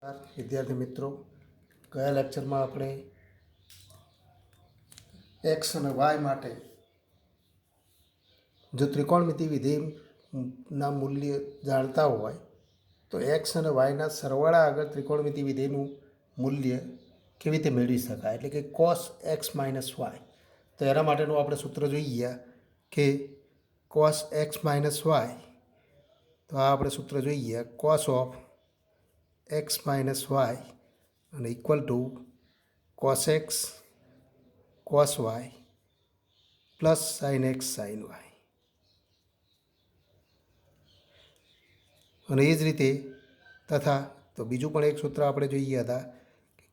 વિદ્યાર્થી મિત્રો, ગયા લેક્ચરમાં આપણે એક્સ અને વાય માટે જો ત્રિકોણમિતિ વિધેયના મૂલ્ય જાણતા હોય તો એક્સ અને વાયના સરવાળા આગળ ત્રિકોણમિતિ વિધેયનું મૂલ્ય કેવી રીતે મેળવી શકાય, એટલે કે કોસ એક્સ માઇનસ વાય. તો એના માટેનું આપણે સૂત્ર જોઈ ગયા કે કોસ એક્સ માઇનસ વાય. તો આ આપણે સૂત્ર જોઈ ગયા, cos of x minus y અને equal to cos x cos y plus sine x sine y. અને એ જ રીતે તથા તો બીજું પણ એક સૂત્ર આપણે જોઈ ગયા હતા,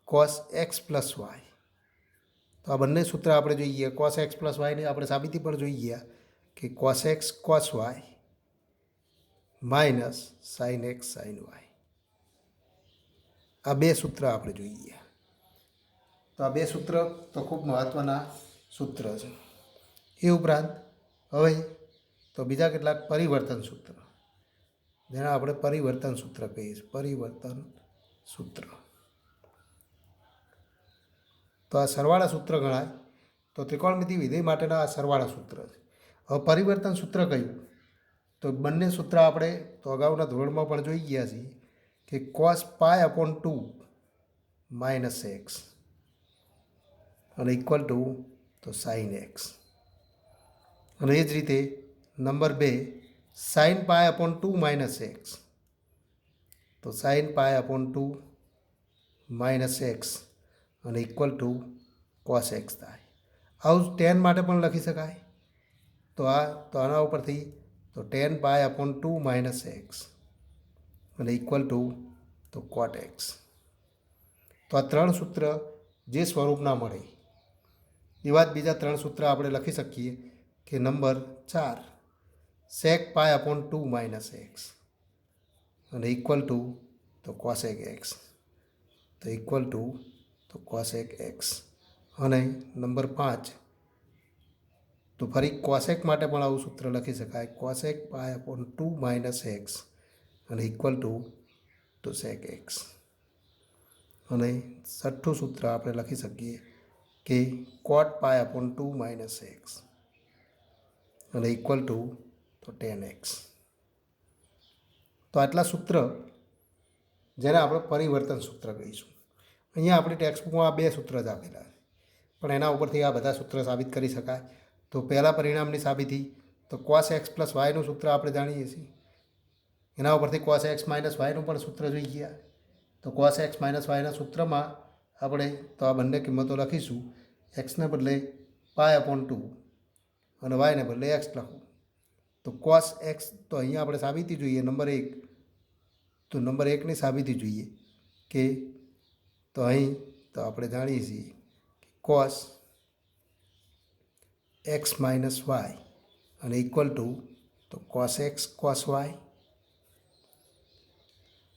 કોસ એક્સ પ્લસ વાય. તો આ બંને સૂત્ર આપણે જોઈ ગયા. કોસ એક્સ પ્લસ વાયની આપણે સાબિતી પણ જોઈ ગયા કે cos x cos y minus sine x sine y. આ બે સૂત્ર આપણે જોઈ ગયા. તો આ બે સૂત્ર તો ખૂબ મહત્ત્વના સૂત્ર છે. એ ઉપરાંત હવે તો બીજા કેટલાક પરિવર્તન સૂત્ર, જેને આપણે પરિવર્તન સૂત્ર કહીએ છીએ. પરિવર્તન સૂત્ર તો આ સરવાળા સૂત્ર ગણાય. તો ત્રિકોણમિતિ વિધેય માટેના આ સરવાળા સૂત્ર છે. હવે પરિવર્તન સૂત્ર કયું? તો બંને સૂત્ર આપણે તો અગાઉના ધોરણમાં પણ જોઈ ગયા છીએ કે cos pi upon 2 minus x અને ઇક્વલ ટુ તો સાઇન એક્સ. અને એ જ રીતે number 2 sine pi upon 2 minus x. તો sine pi upon 2 minus x અને ઇક્વલ ટુ કોસ એક્સ થાય. આવું ટેન માટે પણ લખી શકાય. તો આના ઉપરથી તો tan pi upon 2 minus x અને ઇક્વલ ટુ તો કોટ એક્સ. તો આ ત્રણ સૂત્ર જે સ્વરૂપના મળે એવા જ બીજા ત્રણ સૂત્ર આપણે લખી શકીએ કે નંબર 4 સેક પાય અપોન 2 માઇનસ એક્સ અને ઇક્વલ ટુ તો કોસેક એક્સ. તો ઇક્વલ ટુ તો કોસેક એક્સ. અને નંબર 5 તો ફરી કોસેક માટે પણ આવું સૂત્ર લખી શકાય, કોસેક પાય અપોન 2 માઇનસ એક્સ અને ઇક્વલ ટુ તો સેક એક્સ. અને છઠ્ઠું સૂત્ર આપણે લખી શકીએ કે કોટ પાય અપોન 2 માઇનસ એક્સ અને ઇક્વલ ટુ તો ટેન એક્સ. તો આટલા સૂત્ર જેને આપણે પરિવર્તન સૂત્ર કહીશું. અહીંયા આપણી ટેક્સ્ટબુકમાં આ બે સૂત્ર જ આપેલા છે, પણ એના ઉપરથી આ બધા સૂત્ર સાબિત કરી શકાય. તો પહેલાં પરિણામની સાબિતી તો કોસ એક્સ પ્લસ વાયનું સૂત્ર આપણે જાણીએ છીએ. એના ઉપરથી કોસ એક્સ માઇનસ વાયનું પણ સૂત્ર જોઈ ગયા. તો કોસ એક્સ માઇનસ વાયના સૂત્રમાં આપણે તો આ બંને કિંમતો લખીશું. એક્સને બદલે પાય અપોન 2 અને વાયને બદલે એક્સ લખું. તો કોસ એક્સ તો અહીંયા આપણે સાબિતી જોઈએ નંબર 1. તો નંબર 1ની સાબિતી જોઈએ કે તો અહીં તો આપણે જાણીએ છીએ કે કોસ એક્સ માઇનસ વાય અને ઇક્વલ ટુ તો cos x cos y.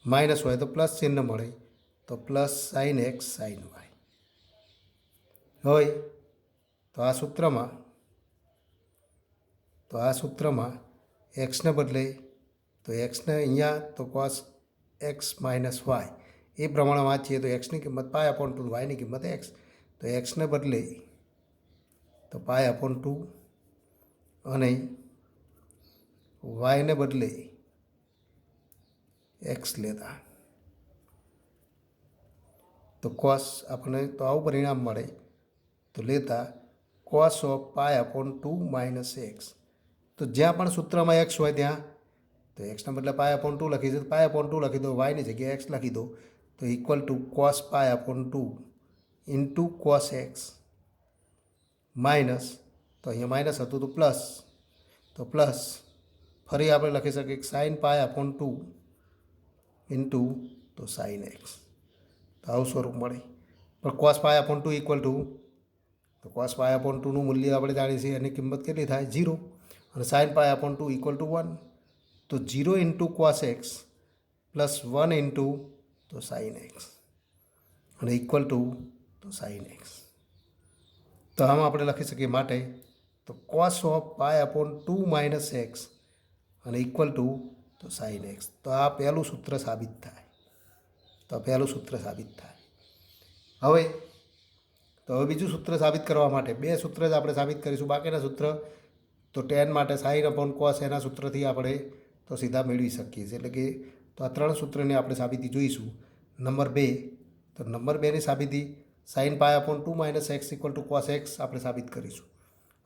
Minus હોય તો પ્લસ ચિહ્ન મળે તો plus sine x sine y. હવે તો આ સૂત્રમાં એક્સને બદલે તો એક્સને અહીંયા તો કોસ એક્સ માઇનસ વાય એ પ્રમાણે વાંચીએ તો એક્સની કિંમત પાય અપોન 2, વાયની કિંમત એક્સ. તો એક્સને બદલે તો પાય અપોન 2 અને વાયને બદલે એક્સ લેતા તો કોસ આપણને તો આવું પરિણામ મળે. તો લેતા cos of pi upon 2 minus x. તો જ્યાં પણ સૂત્રમાં એક્સ હોય ત્યાં તો એક્સના બદલે પાય અપોન 2 લખી દો, પાય અપોન 2 લખી દો, વાયની જગ્યાએ એક્સ લખી દો. તો equal to cos pi upon 2 into cos x minus તો અહીંયા માઇનસ હતું તો પ્લસ. તો પ્લસ ફરી આપણે લખી શકીએ સાઇન પાય અપોન 2 ઇન્ટુ તો સાઇન એક્સ. તો આવું સ્વરૂપ મળે. પણ cos pi upon 2 equal to તો કોસ પાય અપોન 2નું મૂલ્ય આપણે જાણીએ છીએ, એની કિંમત કેટલી થાય 0. અને sign pi upon 2 equal to 1. તો 0 into cos x plus 1 into તો સાઇન એક્સ અને ઇક્વલ ટુ તો સાઇન એક્સ. તો આમાં આપણે લખી શકીએ માટે તો cos of pi upon 2 minus x અને ઇક્વલ ટુ તો સાઇન એક્સ. તો આ પહેલું સૂત્ર સાબિત થાય. તો પહેલું સૂત્ર સાબિત થાય. હવે બીજું સૂત્ર સાબિત કરવા માટે બે સૂત્ર જ આપણે સાબિત કરીશું. બાકીના સૂત્ર તો ટેન માટે સાઈન અપોન કોસ એના સૂત્રથી આપણે તો સીધા મેળવી શકીએ છીએ. એટલે કે તો આ 3 સૂત્રની આપણે સાબિતી જોઈશું. નંબર 2, તો નંબર 2ની સાબિતી sine pi upon 2 minus x equal to cos x આપણે સાબિત કરીશું.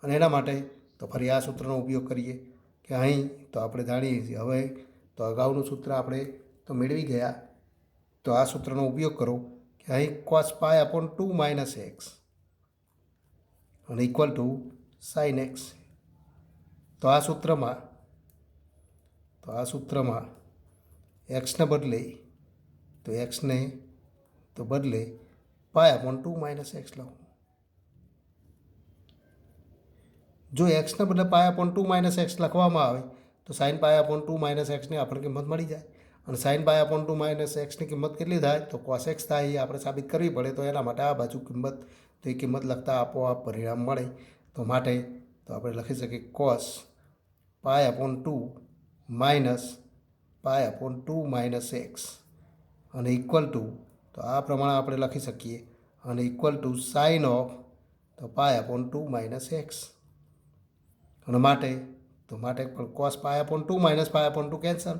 અને એના માટે તો ફરી આ સૂત્રનો ઉપયોગ કરીએ કે અહીં તો આપણે જાણીએ છીએ. હવે તો અગાઉનું સૂત્ર આપણે તો મેળવી ગયા. તો આ સૂત્રનો ઉપયોગ કરો કે અહીં cos pi upon 2 minus x અને ઇક્વલ ટુ સાઇન એક્સ. તો આ સૂત્રમાં એક્સને બદલે તો એક્સને તો બદલે પાય અપોન 2 માઇનસ એક્સ લખું. જો એક્સને બદલે પાય અપોન 2 માઇનસ એક્સ લખવામાં આવે તો સાઇન પાય અપોન 2 માઇનસ એક્સની આપણને કિંમત મળી જાય. અને સાઇન પાય અપોન 2 માઇનસ એક્સની કિંમત કેટલી થાય તો કોસ એક્સ થાય. એ આપણે સાબિત કરવી પડે. તો એના માટે આ બાજુ કિંમત તો એ કિંમત લખતા આપોઆપ પરિણામ મળે. તો માટે તો આપણે લખી શકીએ કોસ પાય અપોન 2 માઇનસ પાય અપોન 2 માઇનસ એક્સ અને ઇક્વલ ટુ તો આ પ્રમાણે આપણે લખી શકીએ. અને ઇક્વલ ટુ સાઇન ઓફ તો પાય અપોન 2 માઇનસ એક્સ. અને માટે પણ કોસ પાય અપોન 2 માઇનસ પાય અપોન 2 કેન્સલ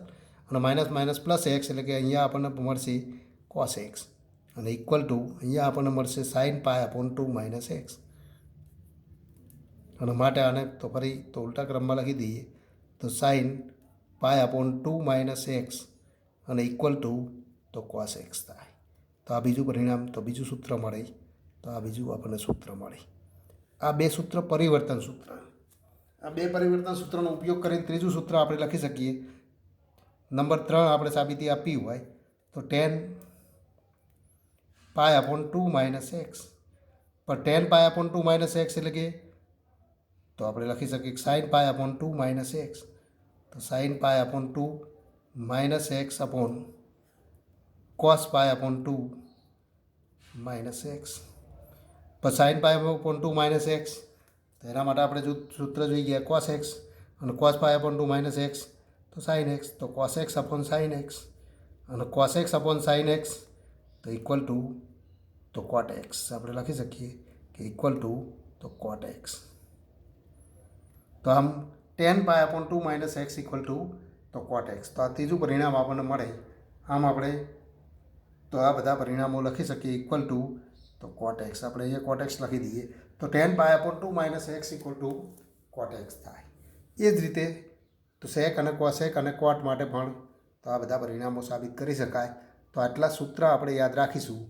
અને માઇનસ માઇનસ પ્લસ એક્સ એટલે કે અહીંયા આપણને મળશે કોસ એક્સ અને ઇક્વલ ટુ અહીંયા આપણને મળશે sine pi upon 2 minus x. અને માટે આને તો ફરી તો ઉલટા ક્રમમાં લખી દઈએ તો sine pi upon 2 minus x અને ઇક્વલ ટુ તો કોસ એક્સ થાય. તો આ બીજું પરિણામ તો બીજું સૂત્ર મળે. તો આ બીજું આપણને સૂત્ર મળે. આ બે સૂત્ર પરિવર્તન સૂત્ર. આ બે પરિવર્તન સૂત્રનો ઉપયોગ કરીને ત્રીજું સૂત્ર આપણે લખી શકીએ. નંબર 3 આપણે સાબિતી આપી હોય તો tan pi upon 2 minus x. પણ tan pi upon 2 minus x એટલે કે તો આપણે લખી શકીએ sine pi upon 2 minus x. તો sine pi upon 2 minus x upon cos pi upon 2 minus x. પણ sine pi upon 2 minus x તો એના માટે આપણે જો સૂત્ર જોઈ ગયા કોસ એક્સ અને cos pi upon 2 minus x તો સાઇન એક્સ. તો cos x upon sine x અને cos x upon sine x તો ઇક્વલ ટુ તો કોટ એક્સ આપણે લખી શકીએ કે ઇક્વલ ટુ તો કોટ એક્સ. તો આમ ten pi upon 2 minus x equal to તો કોટ એક્સ. તો આ ત્રીજું પરિણામ આપણને મળે. આમ આપણે તો આ બધા પરિણામો લખી શકીએ ઇક્વલ ટુ તો કોટ એક્સ. આપણે અહીંયા કોટ એક્સ લખી દઈએ તો tan pi upon 2 minus x equal two કોટ એક્સ થાય. એ જ રીતે તો સેક અને કોસેક અને કોટ માટે પણ તો આ બધા પરિણામો સાબિત કરી શકાય. તો આટલા સૂત્ર આપણે યાદ રાખીશું.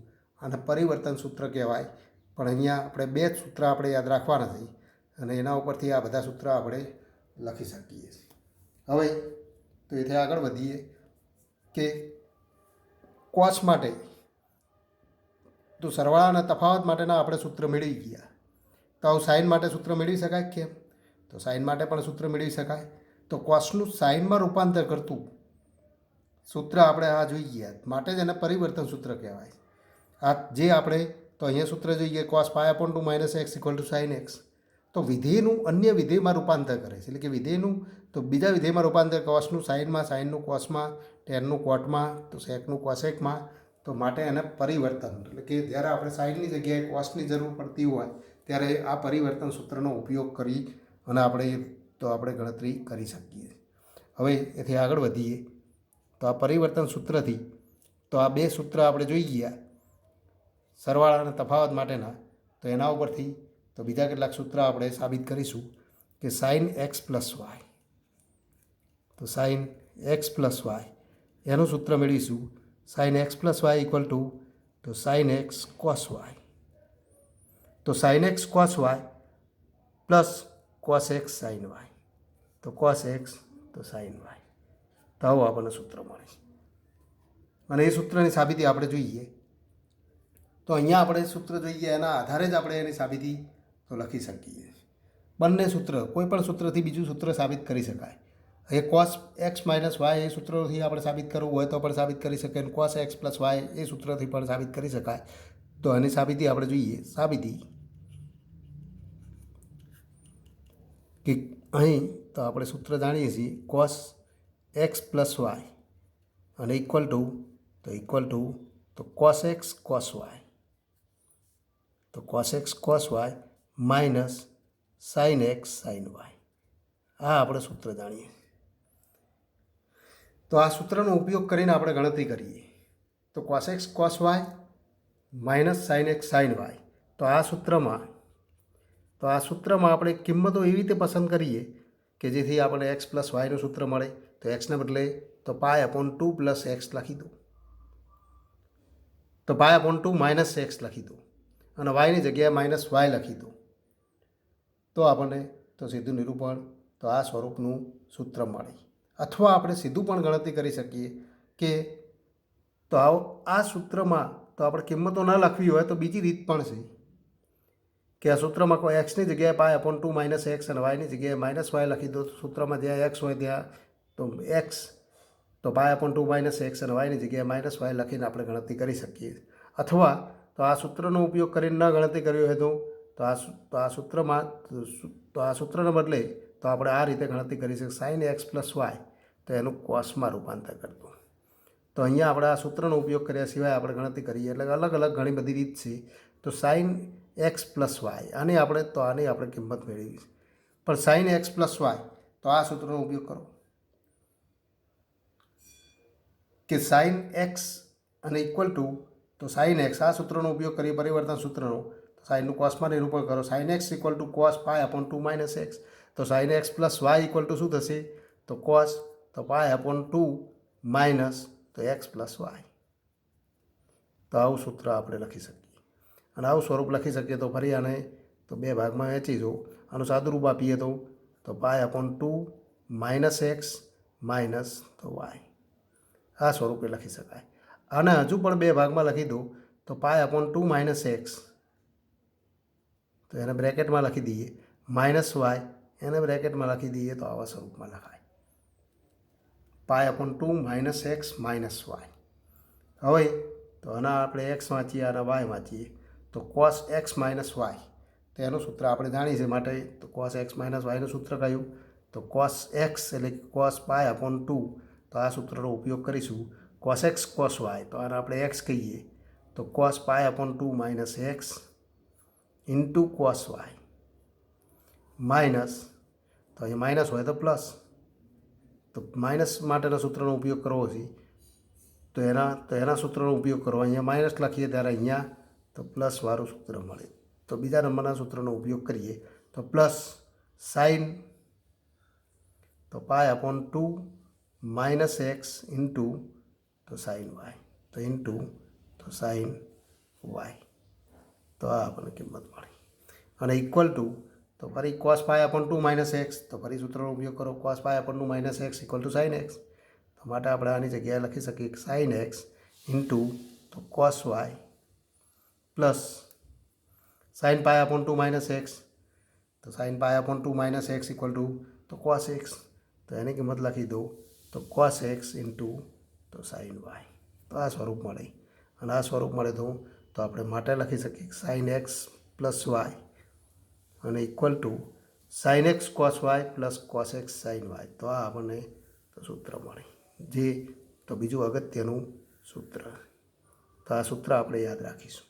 અને પરિવર્તન સૂત્ર કહેવાય. પણ અહીંયા આપણે બે જ સૂત્ર આપણે યાદ રાખવા નથી અને એના ઉપરથી આ બધા સૂત્ર આપણે લખી શકીએ છીએ. હવે તો એથી આગળ વધીએ કે કોસ માટે તો સરવાળા અને તફાવત માટેના આપણે સૂત્ર મેળવી ગયા. તો આવું સાઇન માટે સૂત્ર મેળવી શકાય કેમ? તો સાઇન માટે પણ સૂત્ર મેળવી શકાય. તો કોસનું સાઇનમાં રૂપાંતર કરતું સૂત્ર આપણે આ જોઈ ગયા. માટે જ એને પરિવર્તન સૂત્ર કહેવાય. આ જે આપણે તો અહીંયા સૂત્ર જોઈએ cos pi upon 2 minus x equal to sine x. તો વિધેયનું અન્ય વિધેયમાં રૂપાંતર કરે છે. એટલે કે વિધેયનું તો બીજા વિધેયમાં રૂપાંતર કોસનું સાઇનમાં, સાઇનનું કોસમાં, ટેનનું કોટમાં, તો સેકનું કોસેકમાં. તો માટે એને પરિવર્તન એટલે કે જ્યારે આપણે સાઇનની જગ્યાએ કોસની જરૂર પડતી હોય ત્યારે આ પરિવર્તન સૂત્રનો ઉપયોગ કરી અને આપણે ગણતરી કરી શકીએ. હવે એથી આગળ વધીએ તો આ પરિવર્તન સૂત્રથી તો આ બે સૂત્ર આપણે જોઈ ગયા સરવાળા અને તફાવત માટેના. તો એના ઉપરથી તો બીજા કેટલાક સૂત્ર આપણે સાબિત કરીશું કે સાઇન એક્સ પ્લસ વાય. તો સાઇન એક્સ પ્લસ વાય એનું સૂત્ર મેળવીશું sine x plus y equal to તો સાઇન એક્સ કોસ વાય. તો sine x cos y plus cos x sine y. તો કોસ એક્સ તો સાઇન વાય. તો આવું આપણને સૂત્ર મળે છે. અને એ સૂત્રની સાબિતી આપણે જોઈએ તો અહીંયા આપણે સૂત્ર જોઈએ એના આધારે જ આપણે એની સાબિતી તો લખી શકીએ. બંને સૂત્ર કોઈ પણ સૂત્રથી બીજું સૂત્ર સાબિત કરી શકાય. એ કોસ એક્સ માઇનસ વાય એ સૂત્રથી આપણે સાબિત કરવું હોય તો પણ સાબિત કરી શકાય. કોસ એક્સ પ્લસ વાય એ સૂત્રથી પણ સાબિત કરી શકાય. તો એની સાબિતી આપણે જોઈએ. સાબિતી કે અહીં તો આપણે સૂત્ર જાણીએ છીએ કોસ એક્સ પ્લસ વાય અને ઇક્વલ ટુ તો કોસ એક્સ કોસ વાય, તો cos x cos y minus sine x sine y. આ આપણે સૂત્ર જાણીએ. તો આ સૂત્રનો ઉપયોગ કરીને આપણે ગણતરી કરીએ તો cos x cos y minus sine x sine y. તો આ સૂત્રમાં આપણે કિંમતો એવી રીતે પસંદ કરીએ કે જેથી આપણે એક્સ પ્લસ વાયનું સૂત્ર મળે. તો એક્સને બદલે તો પાય અપોન 2 પ્લસ એક્સ લખી દો, તો પાય અપોન 2 માઇનસ એક્સ લખી દો અને વાયની જગ્યાએ માઇનસ વાય લખી દો. તો આપણને તો સીધું નિરૂપણ તો આ સ્વરૂપનું સૂત્ર મળે. અથવા આપણે સીધું પણ ગણતરી કરી શકીએ કે તો આ સૂત્રમાં તો આપણે કિંમતો ન લખવી હોય તો બીજી રીત પણ છે કે આ સૂત્રમાં કોઈ એક્સની જગ્યાએ પાય અપોન 2 માઇનસ એક્સ અને વાયની જગ્યાએ માઇનસ વાય લખી દો. સૂત્રમાં જ્યાં એક્સ હોય ત્યાં તો એક્સ તો પાય અપોન 2 માઇનસ એક્સ અને વાયની જગ્યાએ માઇનસ વાય લખીને આપણે ગણતરી કરી શકીએ. અથવા તો આ સૂત્રનો ઉપયોગ કરીને ન ગણતરી કરવી હોય તો આ સૂત્રને બદલે તો આપણે આ રીતે ગણતરી કરી શકીએ સાઇન એક્સ પ્લસ વાય તો એનું કોસમાં રૂપાંતર કરતું. તો અહીંયા આપણે આ સૂત્રનો ઉપયોગ કર્યા સિવાય આપણે ગણતરી કરીએ એટલે અલગ અલગ ઘણી બધી રીત છે. તો સાઇન એક્સ પ્લસ વાય આની આપણે કિંમત મેળવી પણ સાઇન એક્સ પ્લસ વાય તો આ સૂત્રનો ઉપયોગ કરો કે સાઇન એક્સ અને ઇક્વલ ટુ તો સાઇન એક્સ આ સૂત્રનો ઉપયોગ કરી પરિવર્તન સૂત્રનો સાઇનનું કોસમાં નિરૂપણ કરો. Sine x equal to cos pi upon 2 minus x. તો sine x plus y equal to શું થશે તો કોસ તો પાય અપોન 2 માઇનસ તો એક્સ પ્લસ વાય. તો આવું સૂત્ર આપણે લખી શકીએ અને આવું સ્વરૂપ લખી શકીએ. તો ફરી આને તો બે ભાગમાં વહેંચી દો. આનું સાદુરૂપ આપીએ તો pi upon 2 minus x minus તો વાય. આ સ્વરૂપે લખી શકાય. અને હજુ પણ બે ભાગમાં લખી દો તો પાય અપોન 2 માઇનસ એક્સ તો એને બ્રેકેટમાં લખી દઈએ માઇનસ વાય એને બ્રેકેટમાં લખી દઈએ તો આવા સ્વરૂપમાં લખાય pi upon 2 minus x minus y. હવે તો આના આપણે એક્સ વાંચીએ અને વાય વાંચીએ તો કોસ એક્સ માઇનસ વાય તો એનું સૂત્ર આપણે જાણીએ છીએ માટે તો કોસ એક્સ માઇનસ વાયનું સૂત્ર કયું તો કોસ એક્સ એટલે કોસ પાય અપોન 2 તો આ સૂત્રનો ઉપયોગ કરીશું. કોસ એક્સ કોસ વાય તો આને આપણે એક્સ કહીએ તો cos pi upon 2 minus x into cos y minus તો અહીં માઇનસ હોય તો પ્લસ તો માઇનસ માટેના સૂત્રનો ઉપયોગ કરવો છે તો એના સૂત્રનો ઉપયોગ કરો. અહીંયા માઇનસ લખીએ ત્યારે અહીંયા તો પ્લસવાળું સૂત્ર મળે. તો બીજા નંબરના સૂત્રનો ઉપયોગ કરીએ તો પ્લસ સાઇન તો pi upon 2 minus x into તો સાઇન વાય તો ઇન્ટુ તો સાઇન વાય. તો આ આપણને કિંમત મળી અને ઇક્વલ ટુ તો ફરી cos pi upon 2 minus x તો ફરી સૂત્રનો ઉપયોગ કરો cos pi upon 2 minus x equal to sine x. તો માટે આપણે આની જગ્યાએ લખી શકીએ સાઇન એક્સ ઇન્ટુ તો cos y plus sine pi upon 2 minus x તો sine pi upon 2 minus x equal to તો કોસ એક્સ તો એની કિંમત લખી દો તો કોસ એક્સ ઇન્ટુ તો સાઇન વાય. તો આ સ્વરૂપ મળે અને આ સ્વરૂપ મળે તો આપણે માટે લખી શકીએ સાઇન એક્સ પ્લસ વાય અને equal to sine x cos y plus cos x sine y. તો આ આપણને તો સૂત્ર મળે જે તો બીજું અગત્યનું સૂત્ર. તો આ સૂત્ર આપણે યાદ રાખીશું.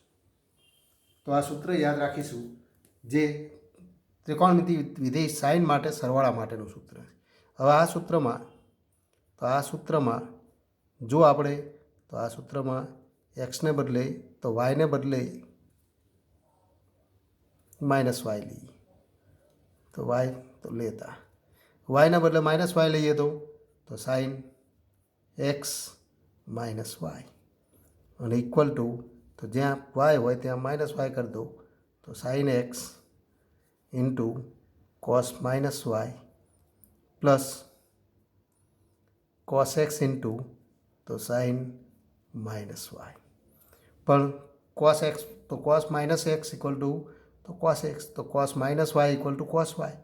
તો આ સૂત્ર યાદ રાખીશું જે ત્રિકોણમિતિ વિધેય સાઇન માટે સરવાળા માટેનું સૂત્ર. હવે આ સૂત્રમાં જો આપણે તો આ સૂત્રમાં એક્સને બદલે તો વાયને બદલે માઇનસ વાય લઈએ તો વાય તો લેતા વાયના બદલે માઇનસ વાય લઈએ તો સાઇન એક્સ માઇનસ વાય અને ઇક્વલ ટુ તો જ્યાં વાય હોય ત્યાં માઇનસ વાય કરી દો તો sine x into cos minus y plus cos x into તો સાઇન માઇનસ વાય. પણ કોસ એક્સ તો cos minus x equal to તો કોસ એક્સ તો cos minus y equal to cos y.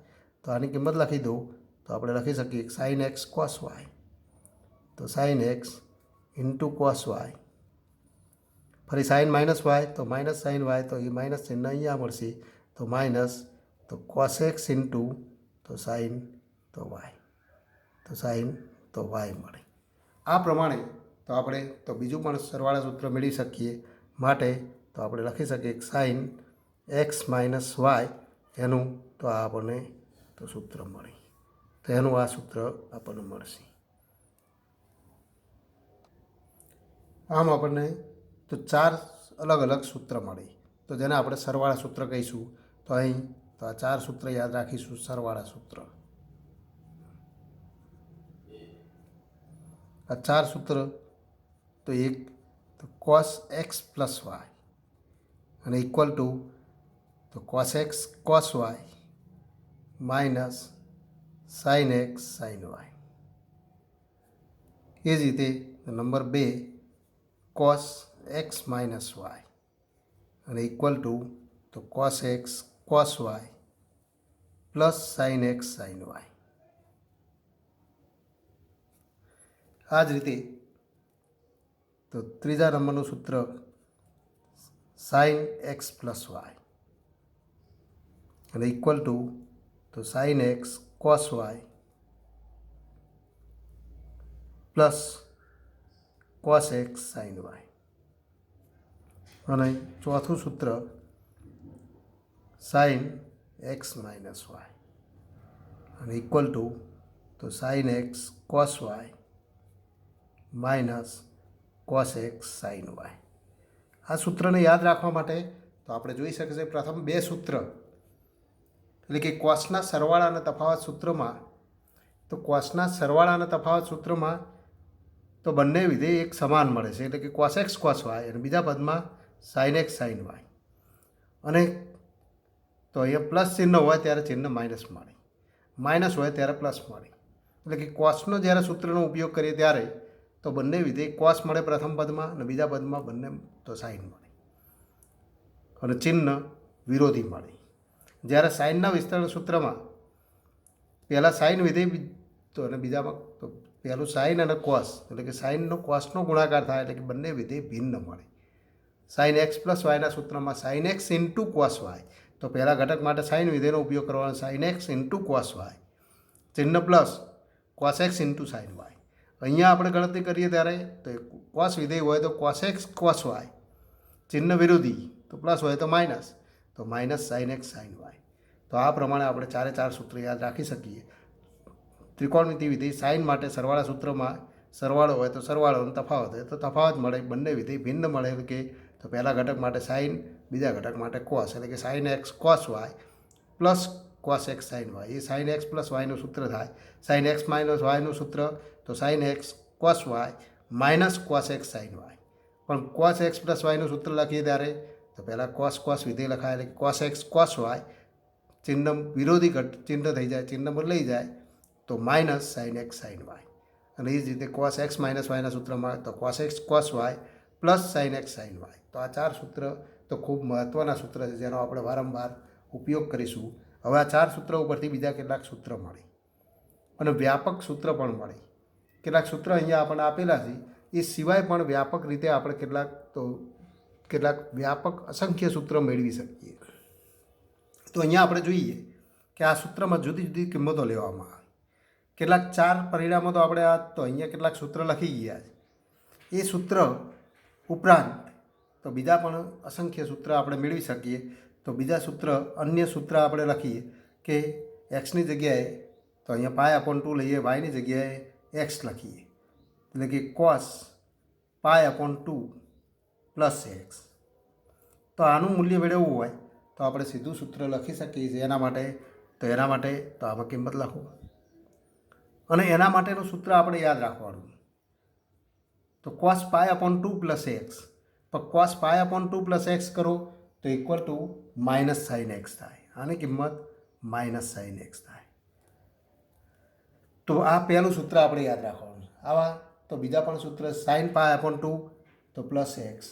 તો આની કિંમત લખી દો તો આપણે લખી શકીએ સાઇન એક્સ કોસ વાય તો sine x into cos y ફરી સાઇન માઇનસ વાય તો માઇનસ સાઇન વાય તો એ માઇનસ ચિહ્ન અહીંયા મળશે તો માઇનસ તો કોસ એક્સ ઇન્ટુ તો સાઇન તો વાય તો સાઇન તો વાય મળે. આ પ્રમાણે તો તો આપણે તો બીજું પણ સરવાળા સૂત્ર મેળવી શકીએ. માટે તો આપણે લખી શકીએ સાઇન એક્સ માઇનસ વાય એનું તો આ આપણને તો સૂત્ર મળે. તો એનું આ સૂત્ર આપણને મળશે. આમ આપણને તો 4 અલગ અલગ સૂત્ર મળે, તો જેને આપણે સરવાળા સૂત્ર કહીશું. તો અહીં તો આ 4 સૂત્ર યાદ રાખીશું. સરવાળા સૂત્ર, આ 4 સૂત્ર તો એક તો કોસ એક્સ પ્લસ વાય અને ઇક્વલ ટુ તો cos x cos y minus sine x sine y. એ જ રીતે number 2 cos x minus y અને ઇક્વલ ટુ તો cos x cos y plus sine x sine y. આ જ રીતે તો ત્રીજા નંબરનું સૂત્ર સાઇન એક્સ પ્લસ વાય અને ઇક્વલ ટુ તો sine x cos y plus cos x sine y. અને ચોથું સૂત્ર સાઇન એક્સ માઇનસ વાય અને ઇક્વલ ટુ તો sine x cos y minus cos x sine y. આ સૂત્રને યાદ રાખવા માટે તો આપણે જોઈ શકીએ પ્રથમ 2 સૂત્ર એટલે કે કોસના સરવાળા અને તફાવત સૂત્રમાં, તો કોસના સરવાળા અને તફાવત સૂત્રમાં તો બંને વિધેય એક સમાન મળે છે, એટલે કે કોસ એક્સ કોસ વાય અને બીજા પદમાં સાઇન એક્સ સાઇન વાય. અને તો અહીંયા પ્લસ ચિહ્ન હોય ત્યારે ચિહ્ન માઇનસ મળે, માઇનસ હોય ત્યારે પ્લસ મળે. એટલે કે કોસનો જ્યારે સૂત્રનો ઉપયોગ કરીએ ત્યારે તો બંને વિધેય કોસ મળે પ્રથમ પદમાં અને બીજા પદમાં બંને તો સાઇન મળે અને ચિહ્ન વિરોધી મળે. જ્યારે સાઇનના વિસ્તરણ સૂત્રમાં પહેલાં સાઇન વિધેય તો અને બીજામાં તો પહેલું સાઇન અને કોસ, એટલે કે સાઇનનો કોસનો ગુણાકાર થાય એટલે કે બંને વિધેય ભિન્ન મળે. સાઇન એક્સ પ્લસ વાયના સૂત્રમાં sine x into cos y, તો પહેલા ઘટક માટે સાઇન વિધેયનો ઉપયોગ કરવાનો, sine x into cos y ચિહ્ન plus cos x into sine y. અહીંયા આપણે ગણતરી કરીએ ત્યારે તો કોસ વિધેય હોય તો કોસ એક્સ કોસ વાય ચિહ્ન વિરોધી તો પ્લસ હોય તો minus sine x sine y. તો આ પ્રમાણે આપણે 4 સૂત્ર યાદ રાખી શકીએ. ત્રિકોણમિતિ વિધેય સાઇન માટે સરવાળા સૂત્રમાં સરવાળો હોય તો સરવાળો અને તફાવત હોય તો તફાવત મળે. બંને વિધેય ભિન્ન મળે એટલે કે તો પહેલા ઘટક માટે સાઇન, બીજા ઘટક માટે કોસ, એટલે કે sine x cos y plus cos x sine y. એ સાઇન એક્સ પ્લસ વાયનું સૂત્ર થાય. સાઇન એક્સ માઇનસ વાયનું સૂત્ર તો sine x cos y minus cos x sine y. પણ કોસ એક્સ પ્લસ વાયનું સૂત્ર લખીએ ત્યારે તો પહેલાં કોસ વિધેય લખાય એટલે કોસ એક્સ કોસ વાય ચિહ્ન વિરોધી ચિહ્ન થઈ જાય, ચિહ્ન બદલાઈ જાય તો minus sine x sine y. અને એ જ રીતે કોસ એક્સ માઇનસ વાયના સૂત્રમાં તો cos x cos y plus sine x sine y. તો આ 4 સૂત્ર તો ખૂબ મહત્ત્વના સૂત્ર છે જેનો આપણે વારંવાર ઉપયોગ કરીશું. હવે આ 4 સૂત્રો ઉપરથી બીજા કેટલાક સૂત્ર મળે અને વ્યાપક સૂત્ર પણ મળે. કેટલાક સૂત્ર અહીંયા આપણને આપેલા છે, એ સિવાય પણ વ્યાપક રીતે આપણે કેટલાક વ્યાપક અસંખ્ય સૂત્ર મેળવી શકીએ. તો અહીંયા આપણે જોઈએ કે આ સૂત્રમાં જુદી જુદી કિંમતો લેવામાં આવે. કેટલાક 4 પરિણામો તો આપણે તો અહીંયા કેટલાક સૂત્ર લખી ગયા છે. એ સૂત્ર ઉપરાંત તો બીજા પણ અસંખ્ય સૂત્ર આપણે મેળવી શકીએ. તો બીજા સૂત્ર, અન્ય સૂત્ર આપણે લખીએ કે એક્સની જગ્યાએ તો અહીંયા પાય અપોન 2 લઈએ, વાયની જગ્યાએ એક્સ લખીએ, એટલે કે cos pi upon 2 plus x. તો આનું મૂલ્ય મેળવવું હોય તો આપણે સીધું સૂત્ર લખી શકીએ છીએ. એના માટે તો આમાં કિંમત લખો અને એના માટેનું સૂત્ર આપણે યાદ રાખવાનું. તો cos pi upon 2 plus x, તો cos pi upon 2 plus x કરો તો equal to minus sine x થાય. આની કિંમત માઇનસ સાઇન એક્સ થાય. તો આ પહેલું સૂત્ર આપણે યાદ રાખવાનું. આવા તો બીજા પણ સૂત્ર સાઇન પાય અપોન 2 તો પ્લસ એક્સ,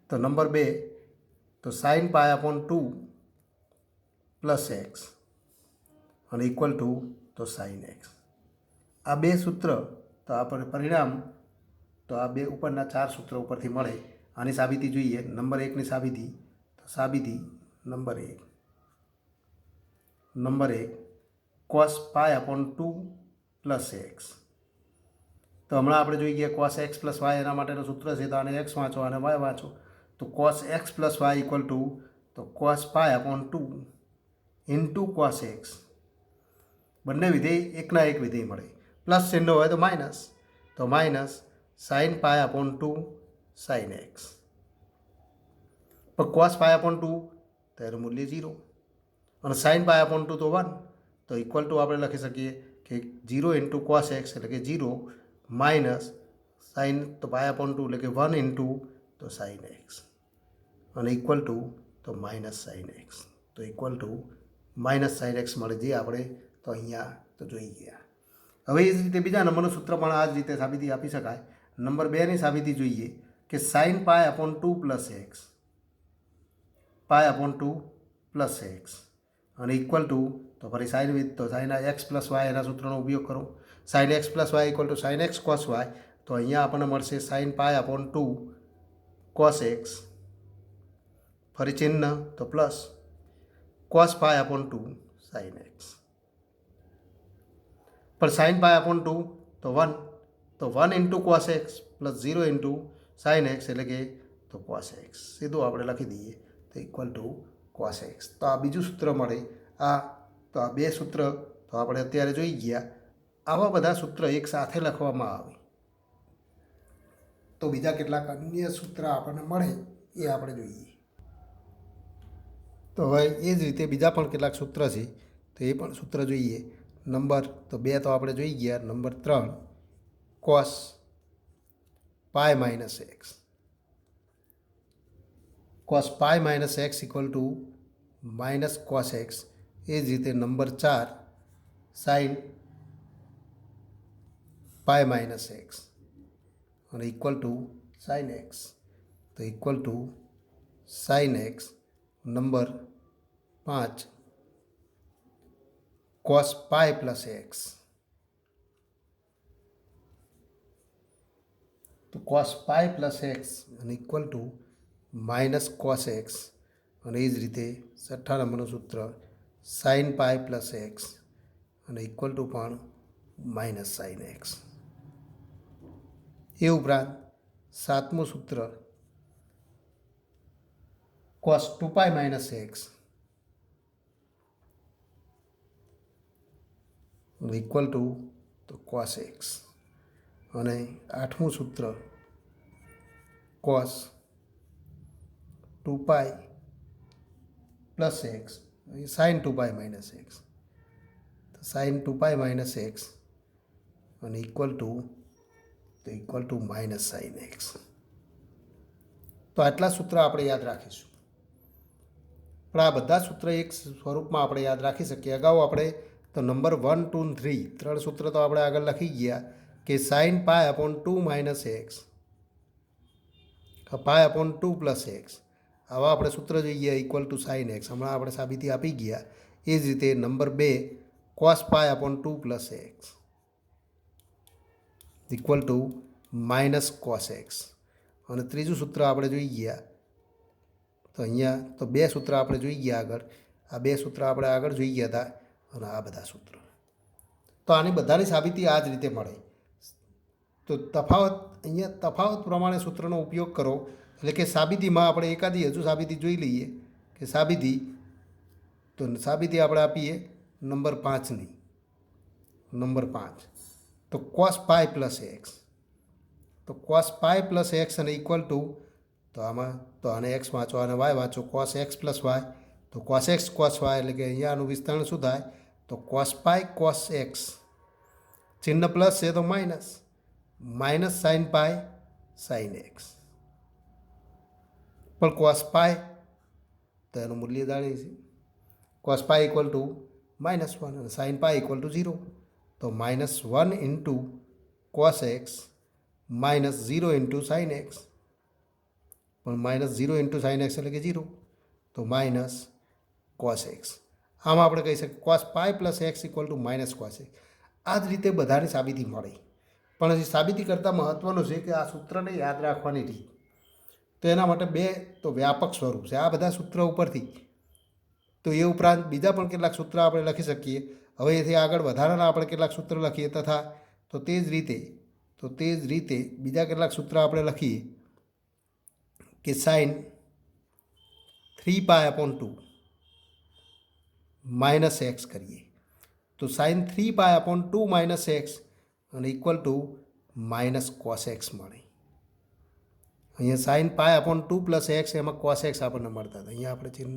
તો નંબર 2 તો sine pi upon 2 plus x અને ઇક્વલ ટુ તો સાઇન એક્સ. આ 2 સૂત્ર તો આપણે પરિણામ તો આ 2 ઉપરના 4 સૂત્રો ઉપરથી મળે. આની સાબિતી જોઈએ. નંબર 1ની સાબિતી તો સાબિતી number 1 cos pi upon 2 plus x તો હમણાં આપણે જોઈ ગયા કોસ એક્સ પ્લસ વાય એના માટેનું સૂત્ર છે. તો આને એક્સ વાંચો અને વાય વાંચો. તો cos x plus y equal to તો cos pi upon 2 into cos x. બંને વિધેય એકના એક વિધેય મળે. પ્લસ ચિહ્ન હોય તો માઇનસ. તો minus sign pi upon 2 sine x. પણ કોસ પાય અપોન 2 તો એનું મૂલ્ય 0 અને સાઇન પાય અપોન 2 તો 1. તો ઇક્વલ ટુ આપણે લખી શકીએ કે 0 ઇન્ટુ કોસ એક્સ એટલે કે 0 માઇનસ સાઇન તો પાય અપોન 2 એટલે કે 1 ઇન્ટુ તો સાઇન એક્સ અને ઇક્વલ ટુ તો માઇનસ સાઇન એક્સ. તો equal to minus sine x મળે જે આપણે તો અહીંયા તો જોઈ ગયા. હવે એ જ રીતે બીજા નંબરનું સૂત્ર પણ આ જ રીતે સાબિતી આપી શકાય. નંબર 2ની સાબિતી જોઈએ કે sine pi upon 2 plus x pi upon 2 plus x અને ઇક્વલ ટુ તો ફરી સાઇન વિથ તો સાઇન એક્સ પ્લસ વાય એના સૂત્રનો ઉપયોગ કરો. Sine x plus y equal to sine x cos y. તો અહીંયા આપણને મળશે sine pi upon 2 cos x ફરી ચિહ્ન તો plus cos pi upon 2 sine x. પણ સાઇન પાય અપોન 2 તો 1 તો 1 into cos x plus 0 into sine x એટલે કે તો કોસ એક્સ. સીધું આપણે લખી દઈએ તો ઇક્વલ ટુ કોસ એક્સ. તો આ બીજું સૂત્ર મળે. તો આ બે સૂત્ર તો આપણે અત્યારે જોઈ ગયા. આવા બધા સૂત્ર એક સાથે લખવામાં આવે તો બીજા કેટલાક અન્ય સૂત્ર આપણને મળે એ આપણે જોઈએ. તો હવે એ જ રીતે બીજા પણ કેટલાક સૂત્ર છે તો એ પણ સૂત્ર જોઈએ. નંબર તો 2 તો આપણે જોઈ ગયા. Number 3 cos pi minus x. Cos pi minus x equal to minus cos x. એ જ રીતે number 4 sine pi minus x અને ઇક્વલ ટુ સાઇન એક્સ. તો equal to sine x. Number 5 cos pi plus x. તો cos pi plus x અને equal to minus cos x અને એ જ રીતે 6 નંબરનું સૂત્ર સાઇન પાય પ્લસ એક્સ અને ઇક્વલ ટુ પણ માઇનસ સાઇન એક્સ. એ ઉપરાંત 7મું સૂત્ર cos 2 pi minus x equal to તો કોસ એક્સ અને 8મું સૂત્ર cos 2 pi plus x sine 2 pi minus x. તો સાઇન 2 પાય માઇનસ એક્સ અને equal to minus sine x. તો આટલા સૂત્ર આપણે યાદ રાખીશું. પણ આ બધા સૂત્ર એક સ્વરૂપમાં આપણે યાદ રાખી શકીએ. અગાઉ આપણે તો નંબર 1, 2 અને 3 સૂત્ર તો આપણે આગળ લખી ગયા કે sine pi upon 2 minus x pi upon 2 plus x. આવા આપણે સૂત્ર જોઈએ ઇક્વલ ટુ સાઇન એક્સ. હમણાં આપણે સાબિતી આપી ગયા. એ જ રીતે number 2 cos pi upon 2 plus x equal to minus cos x. અને ત્રીજું સૂત્ર આપણે જોઈ ગયા. તો અહીંયા તો 2 સૂત્ર આપણે જોઈ ગયા આગળ. આ 2 સૂત્ર આપણે આગળ જોઈ ગયા હતા અને આ બધા સૂત્ર. તો આની બધાની સાબિતી આ જ રીતે મળે. તો અહીંયા તફાવત પ્રમાણે સૂત્રનો ઉપયોગ કરો. એટલે કે સાબિતીમાં આપણે એકાદી હજુ સાબિતી જોઈ લઈએ કે સાબિતી આપણે આપીએ નંબર 5ની. નંબર 5 તો કોસ પાય પ્લસ એક્સ. તો કોસ પાય પ્લસ એક્સ અને ઇક્વલ ટુ તો આમાં તો આને એક્સ વાંચો અને વાય વાંચો. કોસ એક્સ પ્લસ વાય તો કોસ એક્સ કોસ વાય એટલે કે અહીંયા આનું વિસ્તરણ શું થાય તો કોસ પાય કોસ એક્સ. ચિહ્ન પ્લસ છે તો માઇનસ સાઇન પાય સાઇન એક્સ. પણ કોસ પાય તો એનું મૂલ્ય જાણીએ છીએ. કોસ પાય ઇક્વલ ટુ -1 અને સાઇન પાય ઇક્વલ ટુ 0. તો -1 into cos x -0 into sign x. પણ -0 ઇન્ટુ સાઇન એક્સ એટલે કે 0. તો માઇનસ કોસ એક્સ. આમ આપણે કહી શકીએ cos pi plus x equal to minus cos x. આ જ રીતે બધાની સાબિતી મળી. પણ હજી સાબિતી કરતાં મહત્ત્વનું છે કે આ સૂત્રને યાદ રાખવાની રીત. તો એના માટે 2 તો વ્યાપક સ્વરૂપ છે આ બધા સૂત્ર ઉપરથી. તો એ ઉપરાંત બીજા પણ કેટલાક સૂત્ર આપણે લખી શકીએ. હવે એથી આગળ વધારાના આપણે કેટલાક સૂત્ર લખીએ તથા તો તે જ રીતે તો તે જ રીતે બીજા કેટલાક સૂત્ર આપણે લખીએ કે સાઇન 3π/2 માઇનસ એક્સ કરીએ તો સાઇન 3π/2 માઇનસ એક્સ અને equal to minus cos x મળે. અહીંયા સાઇન π/2 પ્લસ એક્સ એમાં કોસ એક્સ આપણને મળતા હતા. અહીંયા આપણે ચિહ્ન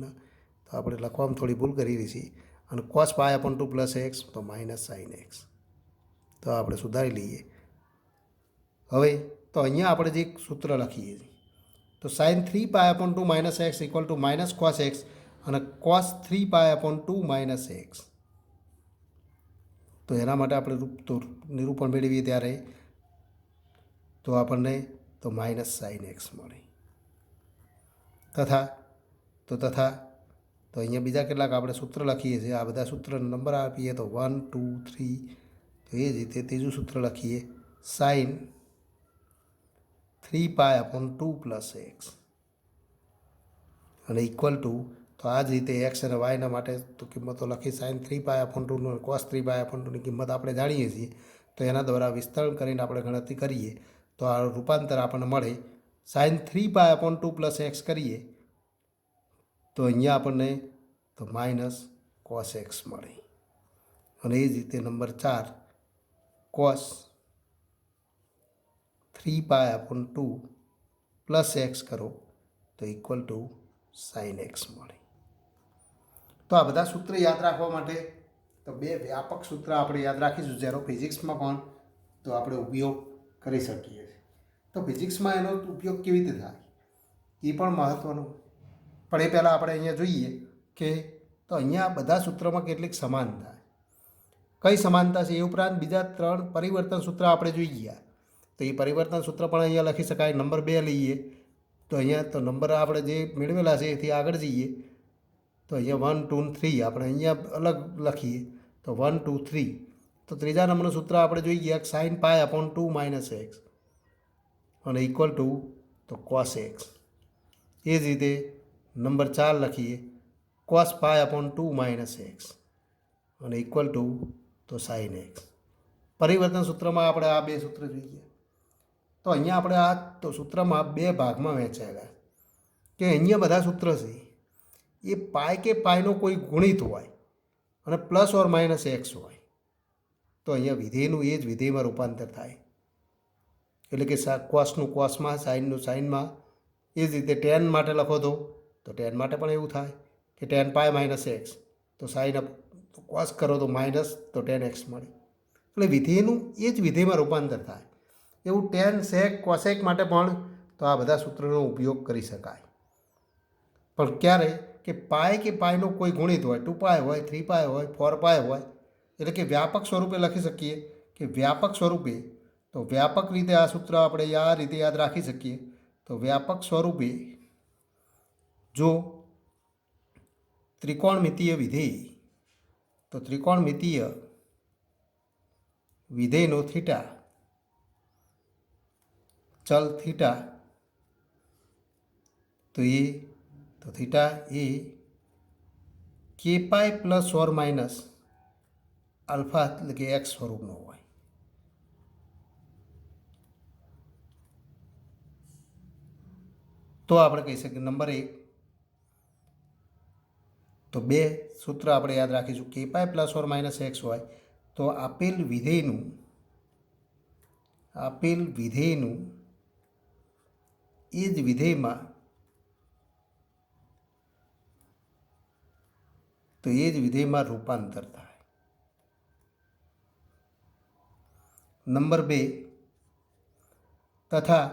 તો આપણે લખવામાં થોડી ભૂલ કરી છીએ અને કોસ π/2 પ્લસ એક્સ તો માઇનસ સાઇન એક્સ તો આપણે સુધારી લઈએ. હવે તો અહીંયા આપણે જે સૂત્ર લખીએ છીએ તો sine 3π/2 minus x equal to minus cos x અને કોસ 3π/2 માઇનસ એક્સ. તો એના માટે આપણે નિરૂપણ મેળવીએ ત્યારે તો આપણને તો માઇનસ સાઇન એક્સ મળે. તથા તો અહીંયા બીજા કેટલાક આપણે સૂત્ર લખીએ છીએ. આ બધા સૂત્રનો નંબર આપીએ તો 1 2 3. તો એ જ રીતે ત્રીજું સૂત્ર લખીએ સાઇન 3π/2 પ્લસ એક્સ અને ઇક્વલ ટુ તો આ જ રીતે એક્સ અને વાયના માટે તો કિંમતો લખી સાઇન 3π/2 કોસ 3π/2ની કિંમત આપણે જાણીએ છીએ. તો એના દ્વારા વિસ્તરણ કરીને આપણે ગણતરી કરીએ તો આ રૂપાંતર આપણને મળે સાઇન 3π/2 પ્લસ એક્સ કરીએ તો અહીંયા આપણને તો માઇનસ કોસ એક્સ મળે. અને એ જ રીતે નંબર 4 કોસ 3π/2 પ્લસ એક્સ કરો તો ઇક્વલ ટુ સાઇન એક્સ મળે. તો આ બધા સૂત્ર યાદ રાખવા માટે તો બે વ્યાપક સૂત્ર આપણે યાદ રાખીશું જેનો ફિઝિક્સમાં પણ તો આપણે ઉપયોગ કરી શકીએ છીએ. તો ફિઝિક્સમાં એનો ઉપયોગ કેવી રીતે થાય એ પણ મહત્ત્વનું. પણ એ પહેલાં આપણે અહીંયા જોઈએ કે તો અહીંયા બધા સૂત્રોમાં કેટલીક સમાનતા. કઈ સમાનતા છે એ ઉપરાંત બીજા 3 પરિવર્તન સૂત્ર આપણે જોઈ ગયા. તો એ પરિવર્તન સૂત્ર પણ અહીંયા લખી શકાય. નંબર 2 લઈએ તો અહીંયા તો નંબર આપણે જે મેળવેલા છે એથી આગળ જઈએ તો અહીંયા 1 2 3 આપણે અહીંયા અલગ લખીએ તો 1 2 3. તો ત્રીજા નંબરનું સૂત્ર આપણે જોઈ ગયા સાઇન π/2 માઇનસ એક્સ અને ઇક્વલ ટુ તો કોસ એક્સ. એ જ રીતે નંબર 4 લખીએ કોસ π/2 માઇનસ એક્સ અને ઇક્વલ ટુ તો સાઇન એક્સ. પરિવર્તન સૂત્રમાં આપણે આ બે સૂત્ર જોઈએ. તો અહીંયા આપણે આ તો સૂત્રમાં બે ભાગમાં વહેંચાયેલા કે અહીંયા બધા સૂત્ર છે એ પાય કે પાયનો કોઈ ગુણિત હોય અને પ્લસ ઓર માઇનસ એક્સ હોય તો અહીંયા વિધેયનું એ જ વિધેયમાં રૂપાંતર થાય. એટલે કે કોસનું કોસમાં સાઇનનું સાઇનમાં. એ જ રીતે ટેન માટે લખો તો ટેન માટે પણ એવું થાય કે ટેન પાય માઇનસ એક્સ તો સાઇન કોસ કરો તો માઇનસ તો ટેન એક્સ મળે. એટલે વિધેયનું એ જ વિધેયમાં રૂપાંતર થાય. એવું ટેન સેક કોસેક માટે પણ તો આ બધા સૂત્રોનો ઉપયોગ કરી શકાય. પણ ક્યારે કે પાયનો કોઈ ગુણિત હોય 2π હોય 3π હોય 4π હોય એટલે કે વ્યાપક સ્વરૂપે લખી શકીએ કે વ્યાપક સ્વરૂપે તો વ્યાપક રીતે આ સૂત્ર આપણે આ રીતે યાદ રાખી શકીએ. તો વ્યાપક સ્વરૂપે જો ત્રિકોણમિતીય વિધેય તો ત્રિકોણમિતીય વિધેયનો થીટા ચલ થીટા તો થીટા એ કે પાય પ્લસ ઓર માઇનસ આલ્ફા એટલે કે એક્સ સ્વરૂપનો હોય. તો આપણે કહી શકીએ નંબર 1 તો બે સૂત્ર આપણે યાદ રાખીશું કે પાય પ્લસ ઓર માઇનસ એક્સ હોય તો આપેલ વિધેયનું એ જ વિધેયમાં તો એ જ વિધેયમાં રૂપાંતર થાય. નંબર 2 તથા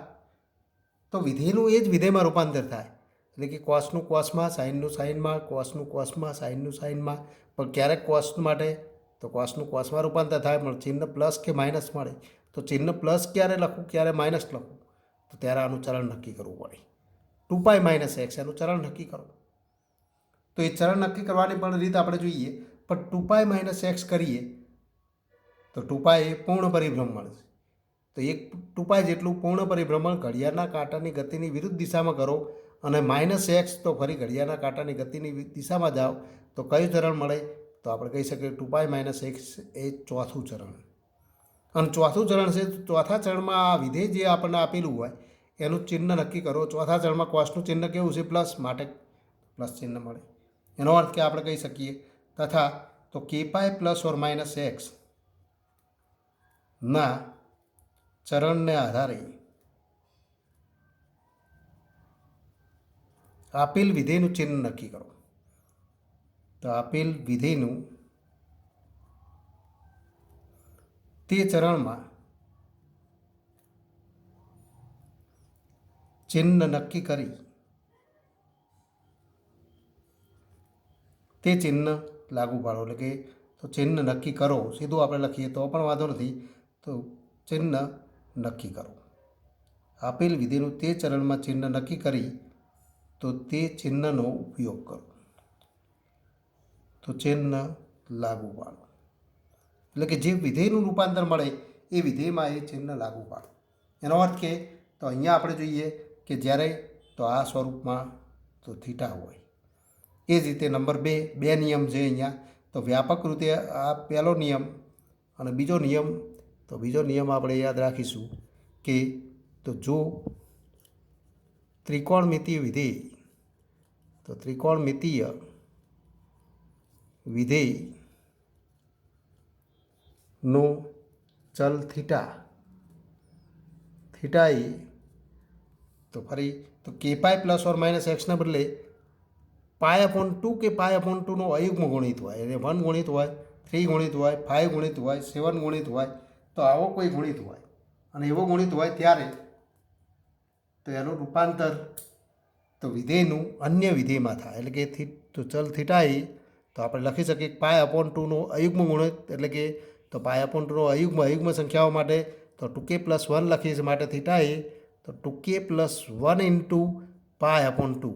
તો વિધેયનું એ જ વિધેયમાં રૂપાંતર થાય એટલે કે કોસનું કોસમાં સાઇનનું સાઇનમાં કોસનું કોસમાં સાઇનનું સાઇનમાં. પણ ક્યારેક કોસ માટે તો કોસનું કોસમાં રૂપાંતર થાય પણ ચિહ્ન પ્લસ કે માઇનસ મળે તો ચિહ્ન પ્લસ ક્યારે લખવું ક્યારે માઇનસ લખવું તો ત્યારે આનું ચલણ નક્કી કરવું પડે. 2π માઇનસ એક્સ એનું ચલણ નક્કી કરો તો એ ચલણ નક્કી કરવાની પણ રીત આપણે જોઈએ. પણ 2π માઇનસ એક્સ કરીએ તો 2π એ પૂર્ણ પરિભ્રમણ છે. તો એક 2π જેટલું પૂર્ણ પરિભ્રમણ ઘડિયાળના કાંટાની ગતિની વિરુદ્ધ દિશામાં કરો અને માઇનસ એક્સ તો ફરી ઘડિયાળના કાંટાની ગતિની દિશામાં જાઓ તો કયું ચરણ મળે તો આપણે કહી શકીએ 2π માઇનસ એક્સ એ ચોથું ચરણ. અને ચોથું ચરણ છે, ચોથા ચરણમાં આ વિધેય જે આપણને આપેલું હોય એનું ચિહ્ન નક્કી કરો. ચોથા ચરણમાં કોસનું ચિહ્ન કેવું છે? પ્લસ, માટે પ્લસ ચિહ્ન મળે. એનો અર્થ કે આપણે કહી શકીએ તથા તો કે પાય પ્લસ ઓર માઇનસ એક્સ ના ચરણને આધારે આપેલ વિધેયનું ચિહ્ન નક્કી કરો. તો આપેલ વિધેયનું તે ચરણમાં ચિહ્ન નક્કી કરી તે ચિહ્ન લાગુ પાડો. એટલે કે તો ચિહ્ન નક્કી કરો, સીધું આપણે લખીએ તો પણ વાંધો નથી. તો ચિહ્ન નક્કી કરો. આપેલ વિધેયનું તે ચરણમાં ચિહ્ન નક્કી કરી તો તે ચિહ્નનો ઉપયોગ કરો. તો ચિહ્ન લાગુ પાડો એટલે કે જે વિધેયનું રૂપાંતર મળે એ વિધેયમાં એ ચિહ્ન લાગુ પાડો. એનો અર્થ કે તો અહીંયા આપણે જોઈએ કે જ્યારે તો આ સ્વરૂપમાં તો થીટા હોય. એ જ રીતે નંબર 2 બે નિયમ છે અહીંયા. તો વ્યાપક રીતે આ પહેલો નિયમ અને બીજો નિયમ. તો બીજો નિયમ આપણે યાદ રાખીશું કે તો જો ત્રિકોણમિતીય વિધેય, તો ત્રિકોણમિતીય વિધેયનો ચલ થીટા એ તો ફરી તો કે પાય પ્લસ ઓર માઇનસ એક્સને બદલે π/2 કે π/2નો અયુગ્મ ગુણિત હોય. એટલે 1 ગુણિત હોય, 3 ગુણિત હોય, 5 ગુણિત હોય, 7 ગુણિત હોય. તો આવો કોઈ ગુણિત હોય અને એવો ગુણિત હોય ત્યારે તો એનું રૂપાંતર તો વિધેયનું અન્ય વિધેયમાં થાય. એટલે કે તો ચલ થીટા એ તો આપણે લખી શકીએ π/2નો અયુગ્મ ગુણિત. એટલે કે તો π/2નો અયુગ્મ સંખ્યાઓ માટે તો 2k + 1 લખીએ છીએ. માટે થીટા એ તો 2k + 1 × π/2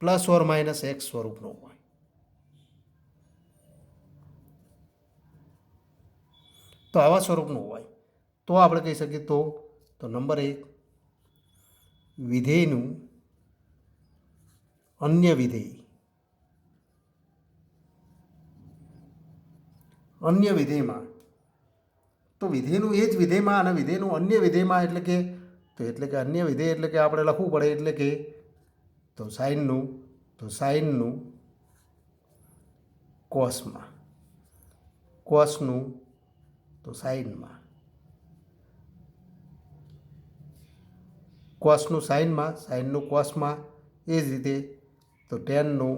plus or minus x સ્વરૂપનો હોય. તો આવા સ્વરૂપનું હોય તો આપણે કહી શકીએ તો નંબર 1 વિધેયનું અન્ય વિધેયમાં તો વિધેયનું એ જ વિધેયમાં અને વિધેયનું અન્ય વિધેયમાં એટલે કે અન્ય વિધેય એટલે કે આપણે લખવું પડે. એટલે કે તો સાઇનનું કોસમાં, કોસનું તો સાઇનમાં, કોસનું સાઇનમાં, સાઇનનું કોસમાં. એ જ રીતે તો ટેનનું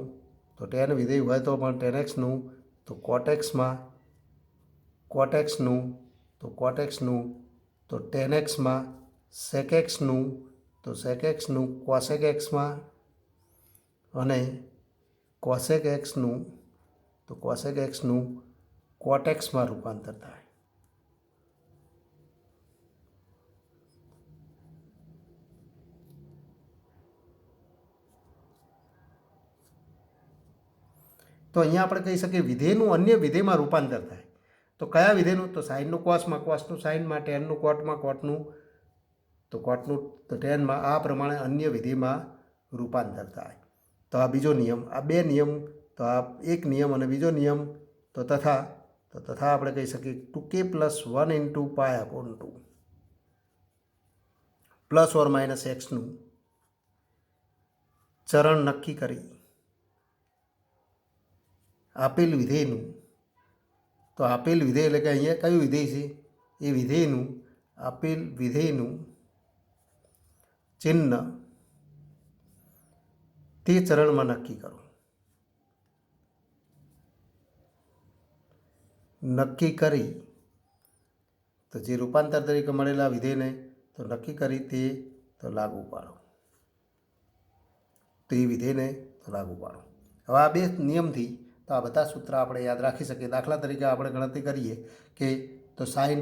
તો ટેન વિધેય હોય તો પણ ટેનએક્સનું તો કોટેક્સમાં, કોટેક્સનું તો ટેનએક્સમાં, સેકેક્સનું તો સેકેક્સનું કોસેક એક્સમાં અને કોસેક એક્સનું તો કોસેક એક્સનું કોટેક્સમાં રૂપાંતર થાય. તો અહીંયા આપણે કહી શકીએ વિધેયનું અન્ય વિધેયમાં રૂપાંતર થાય. તો કયા વિધેયનું? તો સાઇનનું કોસમાં, કોસનું સાઇનમાં, ટેનનું કોટમાં, કોટનું તો ટેનમાં. આ પ્રમાણે અન્ય વિધેયમાં રૂપાંતર થાય. તો આ બીજો નિયમ. આ બે નિયમ. તો આ એક નિયમ અને બીજો નિયમ. તો તથા આપણે કહી શકીએ 2k + 1 × π/2 પ્લસ ઓર માઇનસ એક્સનું ચરણ નક્કી કરી આપેલ વિધેયનું તો આપેલ વિધેય એટલે કે અહીંયા કયું વિધેય છે? એ વિધેયનું આપેલ વિધેયનું ચિહ્ન તે ચરણમાં નક્કી કરો. નક્કી કરી તો જે રૂપાંતર તરીકે મળેલા વિધેયને તો નક્કી કરી તે તો લાગુ પાડો. તો એ વિધેયને તો લાગુ પાડો. હવે આ બે નિયમથી તો આ બધા સૂત્ર આપણે યાદ રાખી શકીએ. દાખલા તરીકે આપણે ગણતરી કરીએ કે તો સાઇન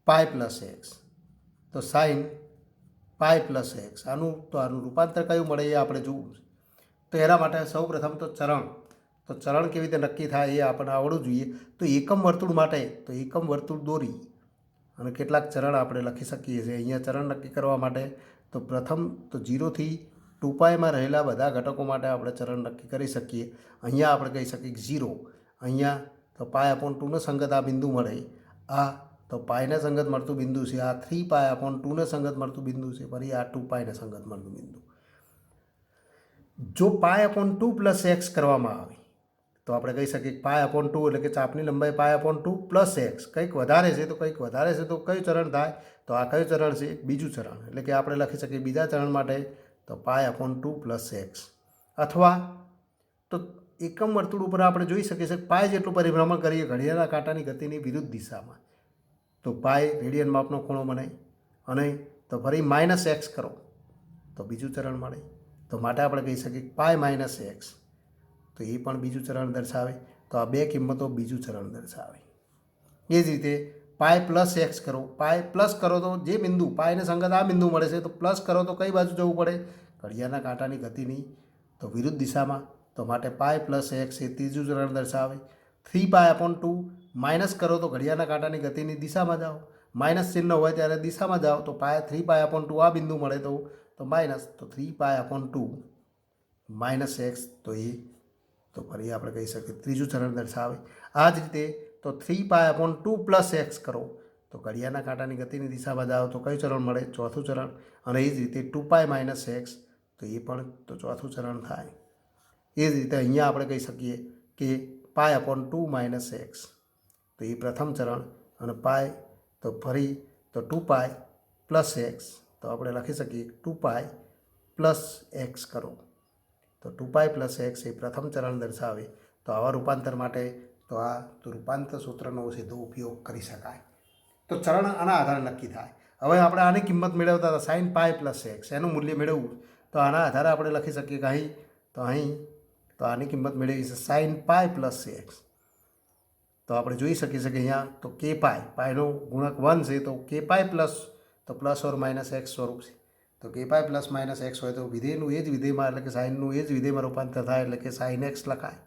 પાય પ્લસ એક્સ, તો સાઇન પાય પ્લસ એક્સ આનું રૂપાંતર કયું મળે એ આપણે જોવું. તો એના માટે સૌ પ્રથમ તો ચરણ કેવી રીતે નક્કી થાય એ આપણને આવડવું જોઈએ. તો એકમ વર્તુળ માટે તો એકમ વર્તુળ દોરી અને કેટલાક ચરણ આપણે લખી શકીએ છીએ. અહીંયા ચરણ નક્કી કરવા માટે તો પ્રથમ તો 0 થી 2πમાં રહેલા બધા ઘટકો માટે આપણે ચરણ નક્કી કરી શકીએ. અહીંયા આપણે કહી શકીએ 0. અહીંયા તો π/2નો સંગત આ બિંદુ મળે. આ તો પાયને સંગત મળતું બિંદુ છે આ 3π/2ને સંગત મળતું બિંદુ છે, ફરી આ 2πને સંગત મળતું બિંદુ. જો π/2 પ્લસ એક્સ કરવામાં આવે તો આપણે કહી શકીએ π/2 એટલે કે ચાપની લંબાઈ π/2 પ્લસ એક્સ. કંઈક વધારે છે તો કંઈક વધારે છે તો કયું ચરણ થાય? તો આ કયું ચરણ છે? બીજું ચરણ. એટલે કે આપણે લખી શકીએ બીજા ચરણ માટે તો π/2 પ્લસ એક્સ. અથવા તો એકમ વર્તુળ ઉપર આપણે જોઈ શકીએ છીએ પાય જેટલું પરિભ્રમણ કરીએ ઘડિયાળના કાંટાની ગતિની વિરુદ્ધ દિશામાં તો પાય રેડિયન માપનો ખૂણો બને, અને તો ફરી માઇનસ એક્સ કરો તો બીજું ચરણ મળે. તો માટે આપણે કહી શકીએ પાય માઇનસ એક્સ, તો એ પણ બીજું ચરણ દર્શાવે. તો આ બે કિંમતો બીજું ચરણ દર્શાવે. એ જ રીતે પાય પ્લસ એક્સ કરો, પાય પ્લસ કરો તો જે બિંદુ પાયને સંગત આ બિંદુ મળે છે, તો પ્લસ કરો તો કઈ બાજુ જવું પડે? ઘડિયાળના કાંટાની ગતિની તો વિરુદ્ધ દિશામાં. તો માટે પાય પ્લસ એક્સ એ ત્રીજું ચરણ દર્શાવે. 3π/2 માઇનસ કરો તો ઘડિયાળના કાંટાની ગતિની દિશામાં જાઓ, માઇનસ ચિહ્ન હોય ત્યારે દિશામાં જાઓ. તો પાય 3π/2 આ બિંદુ મળે તો માઇનસ, તો 3π/2 માઇનસ એક્સ, તો એ તો ફરી આપણે કહી શકીએ ત્રીજું ચરણ દર્શાવે. આ જ રીતે તો 3π/2 પ્લસ એક્સ કરો તો ઘડિયાળના કાંટાની ગતિની દિશામાં જાઓ તો કયું ચરણ મળે? ચોથું ચરણ. અને એ જ રીતે 2π માઇનસ એક્સ, તો એ પણ તો ચોથું ચરણ થાય. એ જ રીતે અહીંયા આપણે કહી શકીએ કે π/2 માઇનસ એક્સ, તો એ પ્રથમ ચરણ. અને પાય તો ફરી તો 2π પ્લસ એક્સ, તો આપણે લખી શકીએ 2π પ્લસ એક્સ કરો તો 2π પ્લસ એક્સ એ પ્રથમ ચરણ દર્શાવે. તો આવા રૂપાંતર માટે તો આ તો રૂપાંતર સૂત્રનો સીધો ઉપયોગ કરી શકાય. તો ચરણ આના આધારે નક્કી થાય. હવે આપણે આની કિંમત મેળવતા હતા sin પાય પ્લસ એક્સ, એનું મૂલ્ય મેળવવું તો આના આધારે આપણે લખી શકીએ કે અહીં તો આની કિંમત મેળવી છે sin પાય પ્લસ એક્સ. તો આપણે જોઈ શકીએ છીએ કે અહીંયા તો કે પાયનો ગુણક 1 છે, તો કે પાય પ્લસ તો પ્લસ ઓર માઇનસ એક્સ સ્વરૂપ છે. તો કે પાય પ્લસ માઇનસ એક્સ હોય તો વિધેયનું એ જ વિધેયમાં એટલે કે સાઇનનું એ જ વિધેયમાં રૂપાંતર થાય એટલે કે સાઇન એક્સ લખાય.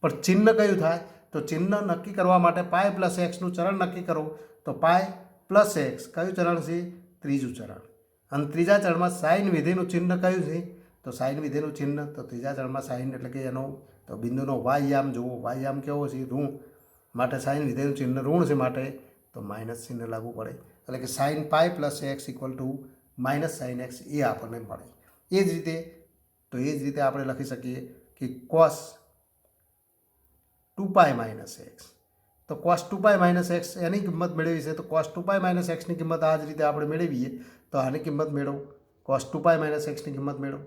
પણ ચિહ્ન કયું થાય? તો ચિહ્ન નક્કી કરવા માટે પાય પ્લસ એક્સનું ચરણ નક્કી કરો તો પાય પ્લસ એક્સ કયું ચરણ છે? ત્રીજું ચરણ. અને ત્રીજા ચરણમાં સાઇન વિધેયનું ચિહ્ન કયું છે? તો સાઇન વિધેયનું ચિહ્ન તો ત્રીજા ચરણમાં સાઇન એટલે કે એનો તો બિંદુનો વાયયામ જુઓ, વાયયામ કેવો છે? ઋણ. માટે સાઇન વિધેયનું ચિહ્ન ઋણ છે, માટે તો માઇનસ ચિહ્ન લાગુ પડે. એટલે કે sine pi plus x equal to minus sine x એ આપણને મળે. એ જ રીતે આપણે લખી શકીએ કે કોસ 2π માઇનસ એક્સ, તો કોસ 2π માઇનસ એક્સ એની કિંમત મેળવી છે. તો કોસ 2π માઇનસ એક્સની કિંમત આ જ રીતે આપણે મેળવીએ તો આની કિંમત મેળવો, કોસ 2π માઇનસ એક્સની કિંમત મેળવો.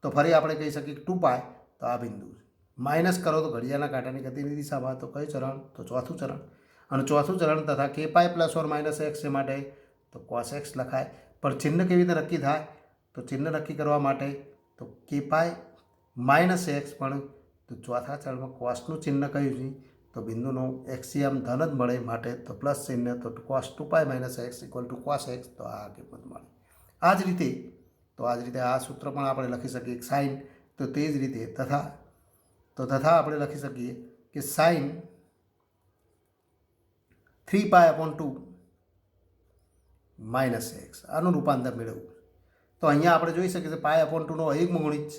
તો ફરી આપણે કહી શકીએ કે 2π તો આ બિંદુ માઇનસ કરો તો ઘડિયાળના કાંટાની ગતિની દિશામાં, તો કયું ચરણ? તો ચોથું ચરણ. અને ચોથું ચરણ તથા કે પાય પ્લસ ઓર માઇનસ એક્સ માટે તો કોસ એક્સ લખાય. પણ ચિહ્ન કેવી રીતે નક્કી થાય? તો ચિહ્ન નક્કી કરવા માટે તો કે પાય માઇનસ એક્સ, પણ તો ચોથા ચરણમાં કોસનું ચિહ્ન કયું છે? તો બિંદુનો એક્સિયમ ધન જ મળે, માટે તો પ્લસ ચિહ્ન, તો cos 2π minus x equal to cos x, તો આ કિંમત મળે. આ જ રીતે આ સૂત્ર પણ આપણે લખી શકીએ સાઇન, તો તે જ રીતે તથા આપણે લખી શકીએ કે સાઇન 3π/2 માઇનસ એક્સ આનું રૂપાંતર મેળવવું. તો અહીંયા આપણે જોઈ શકીએ છીએ π/2નો અયુગ્મ ગુણિત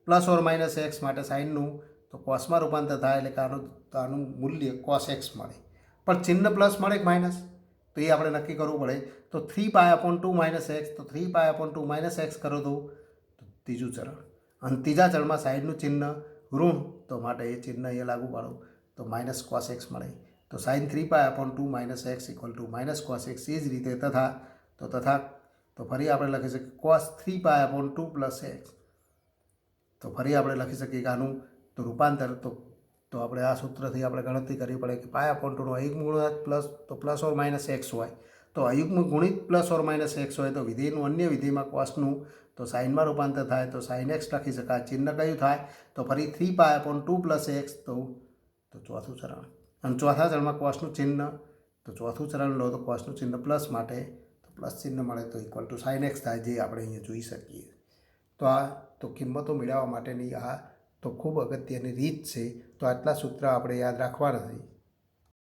પ્લસ ઓર માઇનસ એક્સ માટે સાઇનનું તો કોસમાં રૂપાંતર થાય એટલે કે આનું મૂલ્ય કોસ એક્સ મળે. પણ ચિહ્ન પ્લસ મળે કે માઇનસ, તો એ આપણે નક્કી કરવું પડે. તો 3π/2 માઇનસ એક્સ, તો 3π/2 માઇનસ એક્સ કરો તો ત્રીજું ચરણ. અને ત્રીજા ચરણમાં સાઇનનું ચિહ્ન ઋણ, તો માટે એ ચિહ્ન અહીંયા લાગુ પાડો તો માઇનસ કોસ એક્સ મળે. તો sine 3π/2 minus x equal to minus cos x. એ જ રીતે તો ફરી આપણે લખી શકીએ કોસ 3π/2 પ્લસ એક્સ. તો ફરી આપણે લખી શકીએ કે આનું તો રૂપાંતર તો આપણે આ સૂત્રથી આપણે ગણતરી કરવી પડે કે π/2નો અયુગ્મ ગુણક પ્લસ ઓર માઇનસ એક્સ હોય, તો અયુગ્મ ગુણિત પ્લસ ઓર માઇનસ એક્સ હોય તો વિધેયનું અન્ય વિધેયમાં કોસનું તો સાઇનમાં રૂપાંતર થાય તો સાઇન એક્સ લખી શકાય. ચિહ્ન કયું થાય? તો ફરી 3π/2 પ્લસ એક્સ, તો ચોથું ચરણ. અને ચોથા ચરણમાં કોસનું ચિહ્ન, તો ચોથું ચરણ લો તો કોસનું ચિહ્ન પ્લસ, માટે તો પ્લસ ચિહ્ન મળે તો ઇક્વલ ટુ સાઇન એક્સ થાય, જે આપણે અહીંયા જોઈ શકીએ. તો આ તો કિંમતો મેળવવા માટેની આ તો ખૂબ અગત્યની રીત છે. તો આટલા સૂત્ર આપણે યાદ રાખવાના છે.